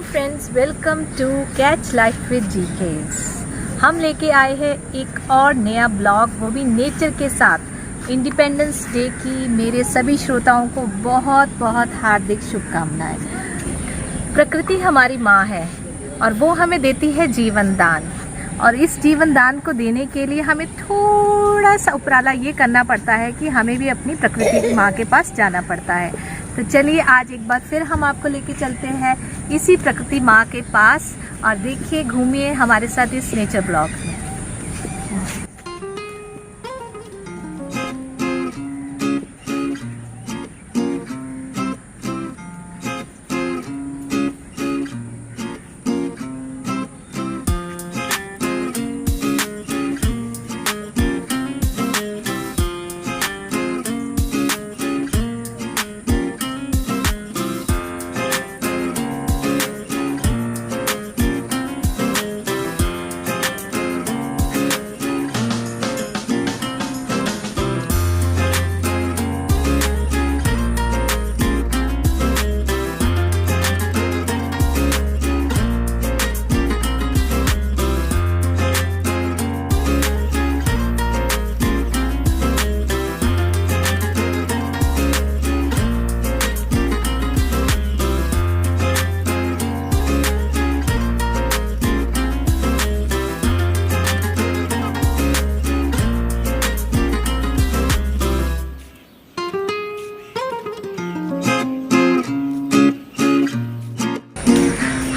Friends, welcome to catch life with GKs. हम लेके आए हैं एक और नया ब्लॉग, वो भी नेचर के साथ। इंडिपेंडेंस डे की मेरे सभी श्रोताओं को बहुत बहुत हार्दिक शुभकामनाएं। प्रकृति हमारी माँ है और वो हमें देती है जीवन दान, और इस जीवन दान को देने के लिए हमें थोड़ा सा उपराला ये करना पड़ता है कि हमें भी अपनी प्रकृति की माँ के पास जाना पड़ता है। तो चलिए आज एक बार फिर हम आपको लेके चलते हैं इसी प्रकृति माँ के पास, और देखिए, घूमिए हमारे साथ इस नेचर ब्लॉग में।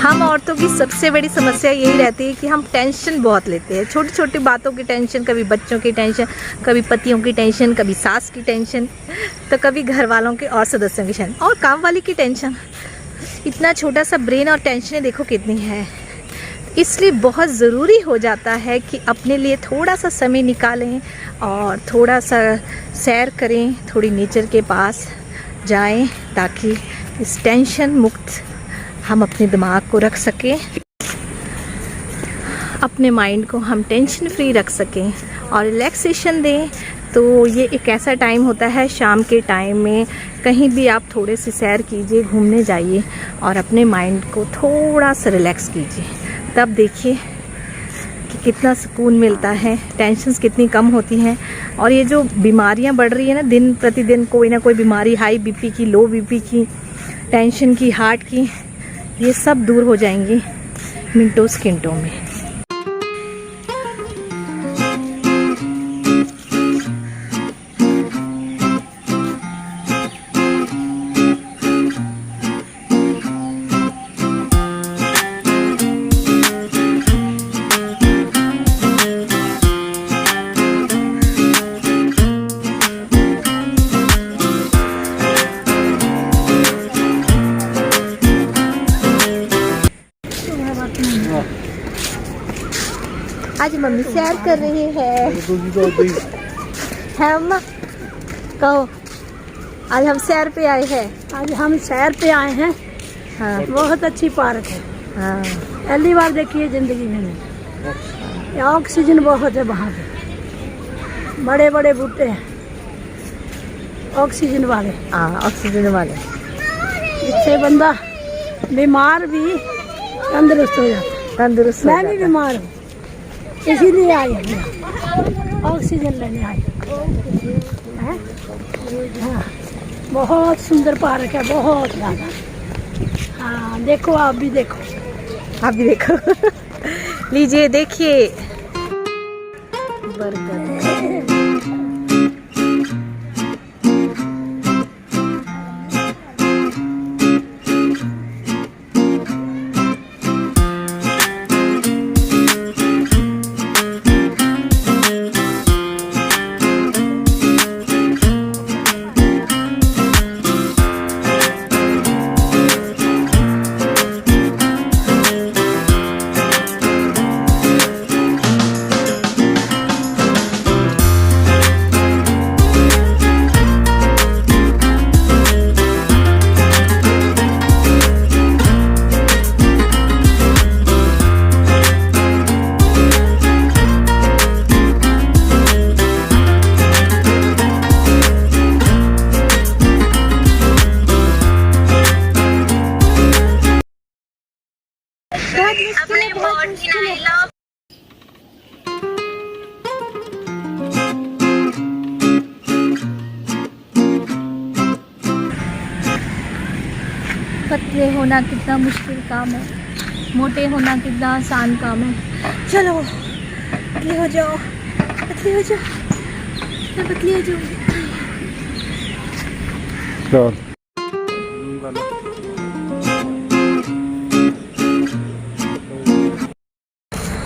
हम औरतों की सबसे बड़ी समस्या यही रहती है कि हम टेंशन बहुत लेते हैं, छोटी छोटी बातों की टेंशन, कभी बच्चों की टेंशन, कभी पतियों की टेंशन, कभी सास की टेंशन, तो कभी घर वालों के और सदस्यों की टेंशन, और काम वाली की टेंशन। इतना छोटा सा ब्रेन और टेंशनें देखो कितनी है। इसलिए बहुत ज़रूरी हो जाता है कि अपने लिए थोड़ा सा समय निकालें और थोड़ा सा सैर करें, थोड़ी नेचर के पास जाएं, ताकि इस टेंशन मुक्त हम अपने दिमाग को रख सकें, अपने माइंड को हम टेंशन फ्री रख सकें और रिलैक्सेशन दें। तो ये एक ऐसा टाइम होता है, शाम के टाइम में कहीं भी आप थोड़े से सैर कीजिए, घूमने जाइए और अपने माइंड को थोड़ा सा रिलैक्स कीजिए। तब देखिए कि कितना सुकून मिलता है, टेंशन्स कितनी कम होती हैं। और ये जो बीमारियां बढ़ रही है ना, दिन प्रतिदिन कोई ना कोई बीमारी, हाई बीपी की, लो बीपी की, टेंशन की, हार्ट की, ये सब दूर हो जाएंगी मिनटों सेकंडों में। आज मम्मी सैर कर रही है। है अम्मा, कहो। आज हम सैर पे आए हैं। आज हम सैर पे आए हैं। हाँ बहुत अच्छी पार्क है। हाँ, पहली बार देखी है जिंदगी में। ऑक्सीजन बहुत है वहाँ पे, बड़े बड़े बूटे हैं ऑक्सीजन वाले। हाँ, ऑक्सीजन वाले। इससे बंदा बीमार भी तंदुरुस्त हो जाता है। तंदुरुस्त हो मैं भी जाता है। बीमार हूँ, इसीलिए आई हूँ, ऑक्सीजन लेने आई हैं। हाँ, बहुत सुंदर पार्क है, बहुत ज़्यादा। हाँ, देखो, आप भी देखो। आप भी देखो। लीजिए, देखिए, बरगद। पतले होना कितना मुश्किल काम है, मोटे होना कितना आसान काम है। चलो पतले हो जाओ, पतले हो जाओ, मैं पतली हो जाऊँ।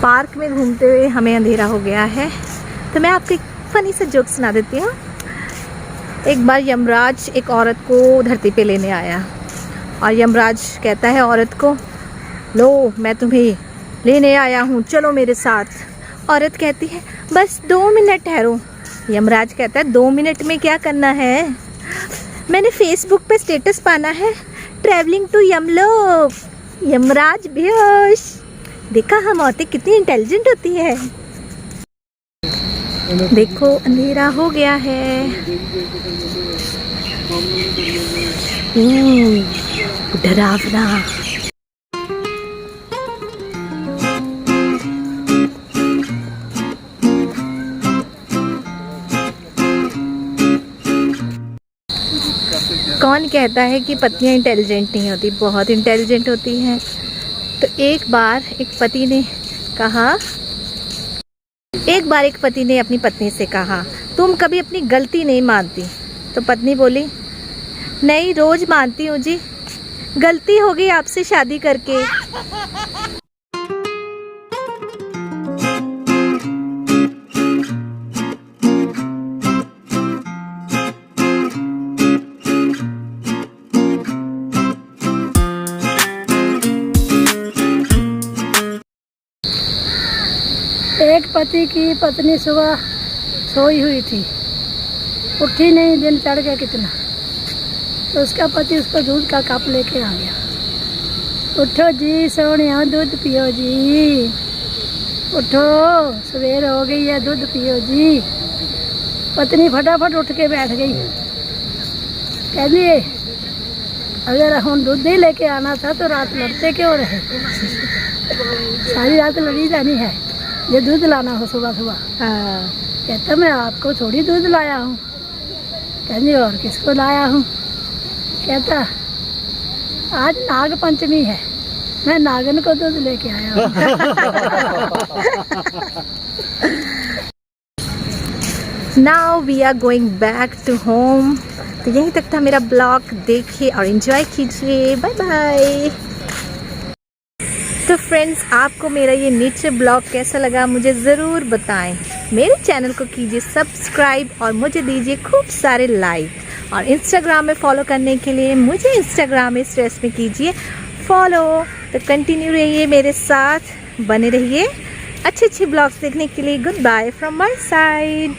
पार्क में घूमते हुए हमें अंधेरा हो गया है, तो मैं आपको एक फनी सा जोक सुना देती हूँ। एक बार यमराज एक औरत को धरती पे लेने आया और यमराज कहता है औरत को, लो मैं तुम्हें लेने आया हूँ, चलो मेरे साथ। औरत कहती है बस 2 मिनट ठहरो। यमराज कहता है 2 मिनट में क्या करना है? मैंने फेसबुक पे स्टेटस पाना है, ट्रैवलिंग टू यमलोक। यमराज बेहोश। देखा हम औरतें कितनी इंटेलिजेंट होती है। देखो अंधेरा हो गया है। डरावना। कौन कहता है कि पत्नियां इंटेलिजेंट नहीं होती? बहुत इंटेलिजेंट होती हैं। तो एक बार एक पति ने अपनी पत्नी से कहा, तुम कभी अपनी गलती नहीं मानती? तो पत्नी बोली, नहीं रोज मानती हूँ जी, गलती हो गई आपसे शादी करके। एक पति की पत्नी सुबह सोई हुई थी, उठी नहीं, दिन चढ़ गया कितना, तो उसका पति उसको दूध का कप लेके आ गया। उठो जी सोनिया, दूध पियो जी, उठो सवेर हो गई है, दूध पियो जी। पत्नी फटाफट उठ के बैठ गई, कहती अगर हम दूध नहीं लेके आना था तो रात लड़ते क्यों रहे? सारी रात लड़ी जानी है, ये दूध लाना हो सुबह सुबह। कहता मैं आपको थोड़ी दूध लाया हूँ। कहती और किसको लाया हूँ? कहता आज नाग पंचमी है, मैं नागन को दूध लेके आया हूँ। Now we are going back to home। तो यहीं तक था मेरा ब्लॉग, देखिए और एंजॉय कीजिए। Bye bye. तो फ्रेंड्स, आपको मेरा ये नेचर ब्लॉग कैसा लगा मुझे ज़रूर बताएं। मेरे चैनल को कीजिए सब्सक्राइब और मुझे दीजिए खूब सारे लाइक। और इंस्टाग्राम में फॉलो करने के लिए मुझे इंस्टाग्राम इस ड्रेस में कीजिए फॉलो। तो कंटिन्यू रहिए मेरे साथ, बने रहिए। अच्छे अच्छे ब्लॉग्स देखने के लिए good bye from my side.